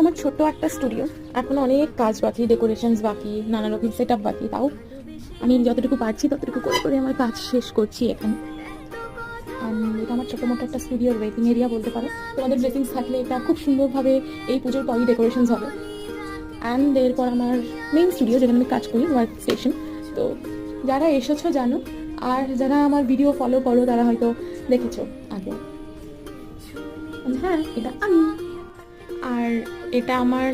আমার ছোট্ট একটা স্টুডিও, এখন অনেক কাজ বাকি, ডেকোরেশনস বাকি, নানা রকম সেট আপ বাকি। তাও আমি যতটুকু পারছি ততটুকু করে করে আমার কাজ শেষ করছি এখন। এটা আমার ছোটো মোটো একটা স্টুডিওর ওয়েটিং এরিয়া বলতে পারো। তোমাদের ব্লেসিংস থাকলে এটা খুব সুন্দরভাবে এই পুজোর পরই ডেকোরেশনস হবে। অ্যান্ড এরপর আমার মেইন স্টুডিও, যেখানে আমি কাজ করি, ওয়ার্ক স্টেশন। তো যারা এসেছো জানো, আর যারা আমার ভিডিও ফলো করো তারা হয়তো দেখেছো আগে। হ্যাঁ, এটা আমি। আর এটা আমার